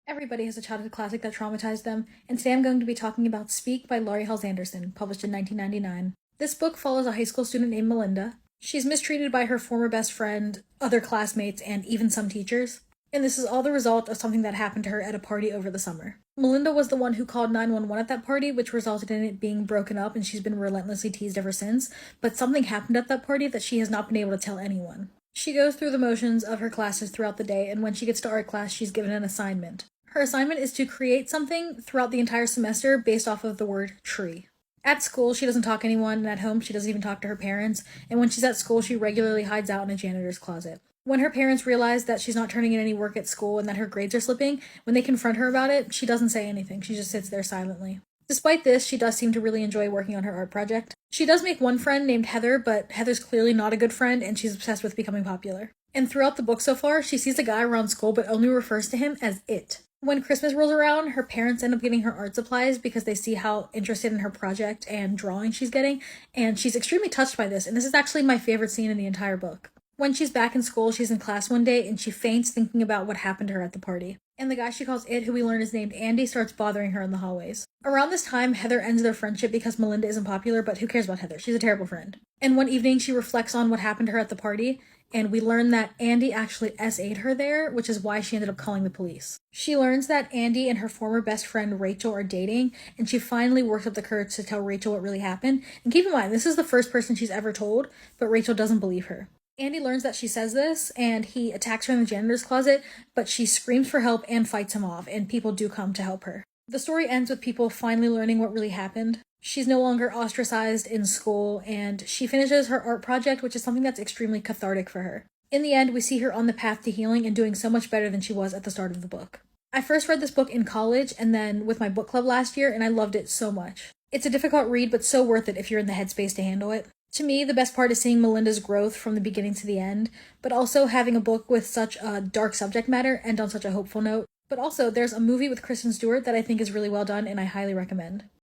Everybody has a childhood classic that traumatized them, and today I'm going to be talking about Speak by Laurie Halse Anderson, published in 1999. This book follows a high school student named Melinda. She's mistreated by her former best friend, other classmates, and even some teachers. And this is all the result of something that happened to her at a party over the summer. Melinda was the one who called 911 at that party, which resulted in it being broken up, and she's been relentlessly teased ever since. But something happened at that party that she has not been able to tell anyone. She goes through the motions of her classes throughout the day, and when she gets to art class, she's given an assignment. Her assignment is to create something throughout the entire semester based off of the word tree. At school, she doesn't talk to anyone, and at home, she doesn't even talk to her parents, and when she's at school, she regularly hides out in a janitor's closet. When her parents realize that she's not turning in any work at school and that her grades are slipping, when they confront her about it, she doesn't say anything. She just sits there silently. Despite this, she does seem to really enjoy working on her art project. She does make one friend named Heather, but Heather's clearly not a good friend, and she's obsessed with becoming popular. And throughout the book so far, she sees a guy around school but only refers to him as it. When Christmas rolls around, her parents end up giving her art supplies because they see how interested in her project and drawing she's getting, and she's extremely touched by this, and this is actually my favorite scene in the entire book. When she's back in school, she's in class one day, and she faints thinking about what happened to her at the party. And the guy she calls it, who we learn is named Andy, starts bothering her in the hallways. Around this time, Heather ends their friendship because Melinda isn't popular, but who cares about Heather? She's a terrible friend. And one evening, she reflects on what happened to her at the party, and we learn that Andy actually SA'd her there, which is why she ended up calling the police. She learns that Andy and her former best friend Rachel are dating, and she finally works up the courage to tell Rachel what really happened. And keep in mind, this is the first person she's ever told, but Rachel doesn't believe her. Andy learns that she says this, and he attacks her in the janitor's closet, but she screams for help and fights him off, and people do come to help her. The story ends with people finally learning what really happened. She's no longer ostracized in school, and she finishes her art project, which is something that's extremely cathartic for her. In the end, we see her on the path to healing and doing so much better than she was at the start of the book. I first read this book in college and then with my book club last year, and I loved it so much. It's a difficult read, but so worth it if you're in the headspace to handle it. To me, the best part is seeing Melinda's growth from the beginning to the end, but also having a book with such a dark subject matter end on such a hopeful note. But also, there's a movie with Kristen Stewart that I think is really well done, and I highly recommend.